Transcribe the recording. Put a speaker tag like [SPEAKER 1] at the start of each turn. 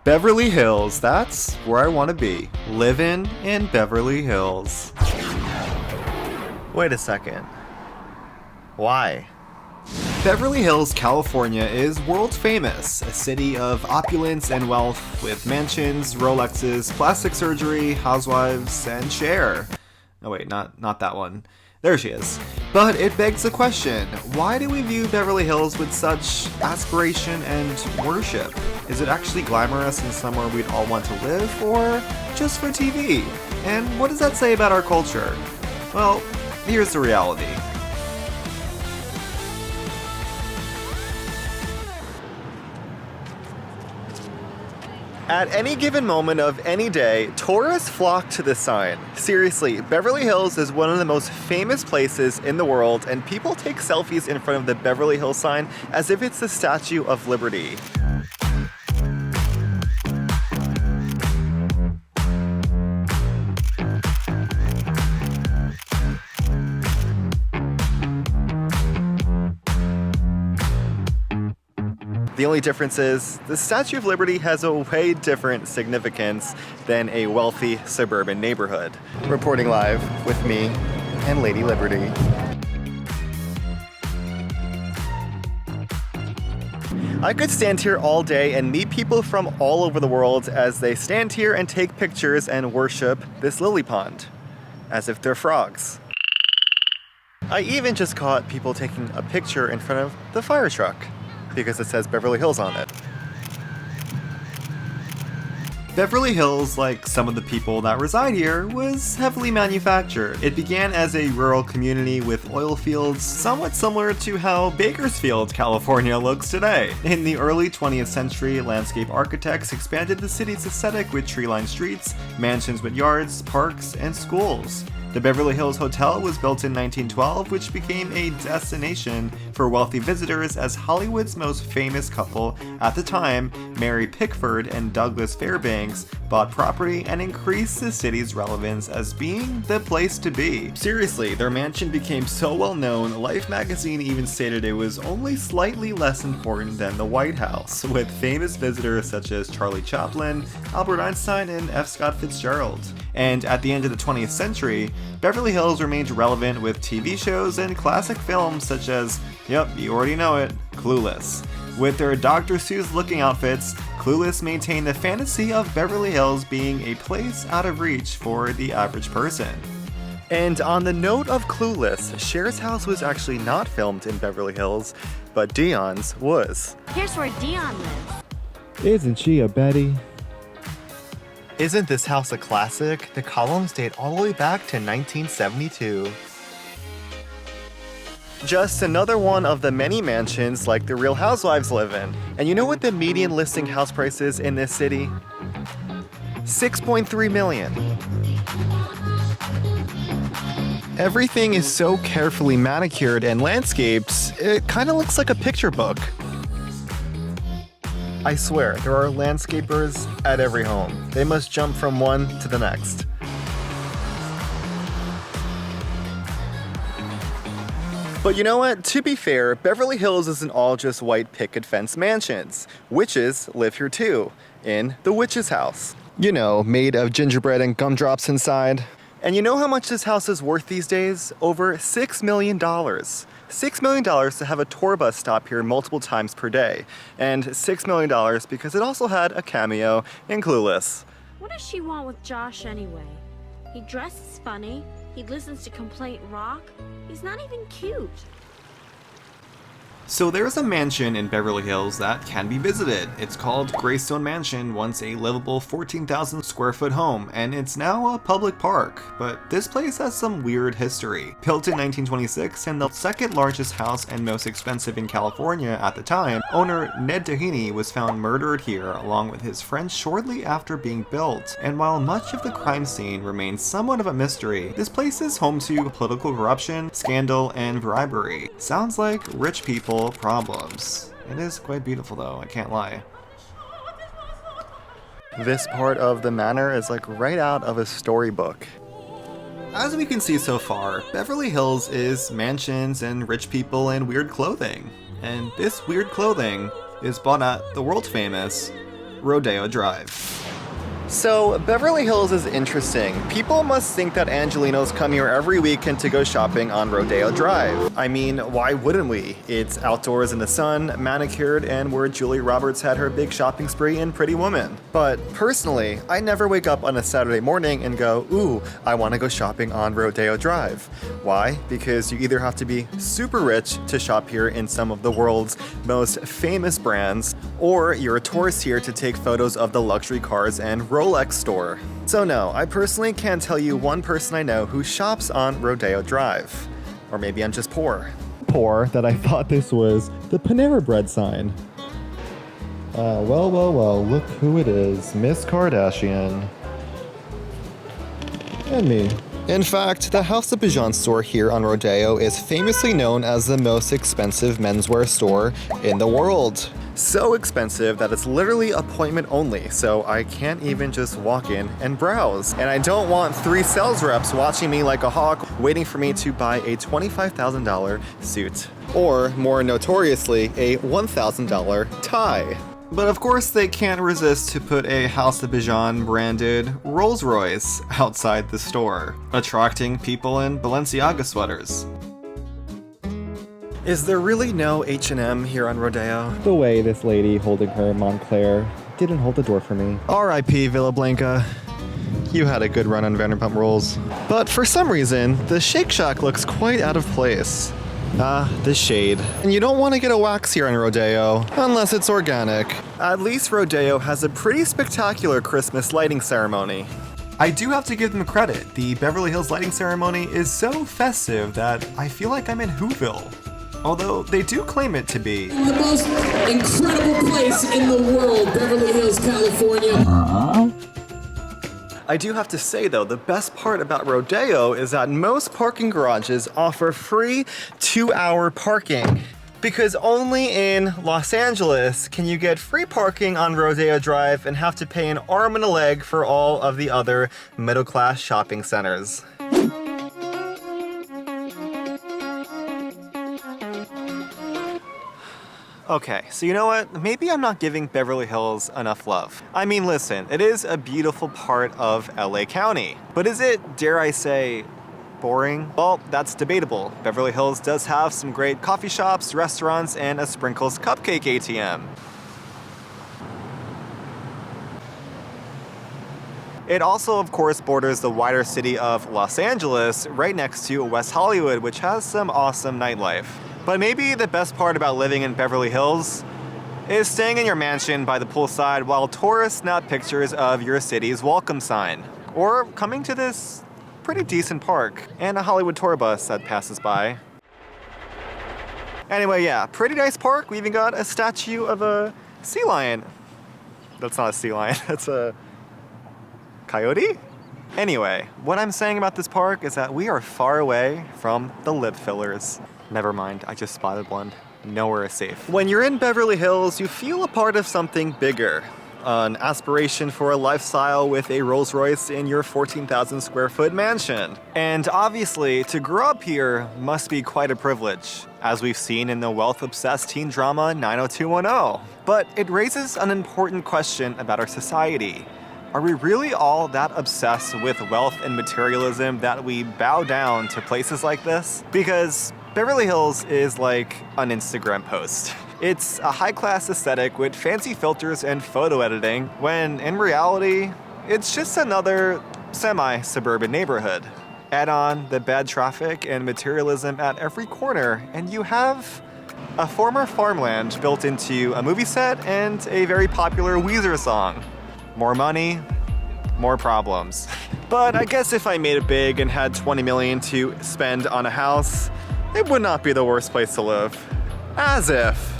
[SPEAKER 1] Beverly Hills, that's where I want to be. Living in Beverly Hills. Wait a second. Why? Beverly Hills, California is world famous, a city of opulence and wealth with mansions, Rolexes, plastic surgery, housewives, and Cher. Oh wait, not that one. There she is. But it begs the question, why do we view Beverly Hills with such aspiration and worship? Is it actually glamorous and somewhere we'd all want to live, or just for TV? And what does that say about our culture? Well, here's the reality. At any given moment of any day, tourists flock to this sign. Seriously, Beverly Hills is one of the most famous places in the world, and people take selfies in front of the Beverly Hills sign as if it's the Statue of Liberty. The only difference is, the Statue of Liberty has a way different significance than a wealthy suburban neighborhood. Reporting live with me and Lady Liberty. I could stand here all day and meet people from all over the world as they stand here and take pictures and worship this lily pond, as if they're frogs. I even just caught people taking a picture in front of the fire truck, because it says Beverly Hills on it. Beverly Hills, like some of the people that reside here, was heavily manufactured. It began as a rural community with oil fields, somewhat similar to how Bakersfield, California looks today. In the early 20th century, landscape architects expanded the city's aesthetic with tree-lined streets, mansions with yards, parks, and schools. The Beverly Hills Hotel was built in 1912, which became a destination for wealthy visitors as Hollywood's most famous couple at the time, Mary Pickford and Douglas Fairbanks, bought property and increased the city's relevance as being the place to be. Seriously, their mansion became so well known, Life magazine even stated it was only slightly less important than the White House, with famous visitors such as Charlie Chaplin, Albert Einstein, and F. Scott Fitzgerald. And at the end of the 20th century, Beverly Hills remained relevant with TV shows and classic films such as, yep, you already know it, CLUELESS. With their Dr. Seuss-looking outfits, CLUELESS maintained the fantasy of Beverly Hills being a place out of reach for the average person. And on the note of CLUELESS, Cher's house was actually not filmed in Beverly Hills, but Dion's was.
[SPEAKER 2] Here's where Dion lives.
[SPEAKER 3] Isn't she a Betty?
[SPEAKER 1] Isn't this house a classic? The columns date all the way back to 1972. Just another one of the many mansions like the Real Housewives live in. And you know what the median listing house price is in this city? $6.3 million. Everything is so carefully manicured and landscaped, it kind of looks like a picture book. I swear, there are landscapers at every home. They must jump from one to the next. But you know what? To be fair, Beverly Hills isn't all just white picket fence mansions. Witches live here too, in the witch's house. You know, made of gingerbread and gumdrops inside. And you know how much this house is worth these days? Over $6 million. $6 million to have a tour bus stop here multiple times per day. And $6 million because it also had a cameo in CLUELESS.
[SPEAKER 2] What does she want with Josh anyway? He dresses funny. He listens to complaint rock. He's not even cute.
[SPEAKER 1] So there's a mansion in Beverly Hills that can be visited. It's called Greystone Mansion, once a livable 14,000 square foot home, and it's now a public park. But this place has some weird history. Built in 1926 and the second largest house and most expensive in California at the time, owner Ned Doheny was found murdered here along with his friend shortly after being built. And while much of the crime scene remains somewhat of a mystery, this place is home to political corruption, scandal, and bribery. Sounds like rich people problems. It is quite beautiful though, I can't lie. This part of the manor is like right out of a storybook. As we can see so far, Beverly Hills is mansions and rich people and weird clothing. And this weird clothing is bought at the world famous Rodeo Drive. So, Beverly Hills is interesting. People must think that Angelinos come here every weekend to go shopping on Rodeo Drive. I mean, why wouldn't we? It's outdoors in the sun, manicured, and where Julia Roberts had her big shopping spree in Pretty Woman. But personally, I never wake up on a Saturday morning and go, ooh, I want to go shopping on Rodeo Drive. Why? Because you either have to be super rich to shop here in some of the world's most famous brands, or you're a tourist here to take photos of the luxury cars and Rolex store. So no, I personally can't tell you one person I know who shops on Rodeo Drive. Or maybe I'm just poor.
[SPEAKER 3] Poor that I thought this was the Panera Bread sign. Well, look who it is. Miss Kardashian. And me.
[SPEAKER 1] In fact, the House of Bijan store here on Rodeo is famously known as the most expensive menswear store in the world. So expensive that it's literally appointment only, so I can't even just walk in and browse. And I don't want 3 sales reps watching me like a hawk waiting for me to buy a $25,000 suit. Or, more notoriously, a $1,000 tie. But of course they can't resist to put a House of Bijan branded Rolls Royce outside the store, attracting people in Balenciaga sweaters. Is there really no H&M here on Rodeo?
[SPEAKER 3] The way this lady holding her Montclair didn't hold the door for me.
[SPEAKER 1] R.I.P. Villa Blanca. You had a good run on Vanderpump Rules. But for some reason, the Shake Shack looks quite out of place. Ah, the shade. And you don't want to get a wax here on Rodeo, unless it's organic. At least Rodeo has a pretty spectacular Christmas lighting ceremony. I do have to give them credit. The Beverly Hills lighting ceremony is so festive that I feel like I'm in Whoville. Although they do claim it to be.
[SPEAKER 4] The most incredible place in the world, Beverly Hills, California.
[SPEAKER 1] I do have to say though, the best part about Rodeo is that most parking garages offer free 2-hour parking. Because only in Los Angeles can you get free parking on Rodeo Drive and have to pay an arm and a leg for all of the other middle-class shopping centers. Okay, so you know what? Maybe I'm not giving Beverly Hills enough love. I mean, listen, it is a beautiful part of LA County. But is it, dare I say, boring? Well, that's debatable. Beverly Hills does have some great coffee shops, restaurants, and a Sprinkles cupcake ATM. It also, of course, borders the wider city of Los Angeles, right next to West Hollywood, which has some awesome nightlife. But maybe the best part about living in Beverly Hills is staying in your mansion by the poolside while tourists snap pictures of your city's welcome sign. Or coming to this pretty decent park and a Hollywood tour bus that passes by. Anyway, yeah, pretty nice park. We even got a statue of a sea lion. That's not a sea lion, that's a coyote? Anyway, what I'm saying about this park is that we are far away from the lip fillers. Never mind, I just spotted one. Nowhere is safe. When you're in Beverly Hills, you feel a part of something bigger. An aspiration for a lifestyle with a Rolls Royce in your 14,000 square foot mansion. And obviously, to grow up here must be quite a privilege, as we've seen in the wealth-obsessed teen drama 90210. But it raises an important question about our society. Are we really all that obsessed with wealth and materialism that we bow down to places like this? Because Beverly Hills is like an Instagram post. It's a high-class aesthetic with fancy filters and photo editing, when in reality, it's just another semi-suburban neighborhood. Add on the bad traffic and materialism at every corner, and you have a former farmland built into a movie set and a very popular Weezer song. More money, more problems. But I guess if I made it big and had $20 million to spend on a house, it would not be the worst place to live. As if.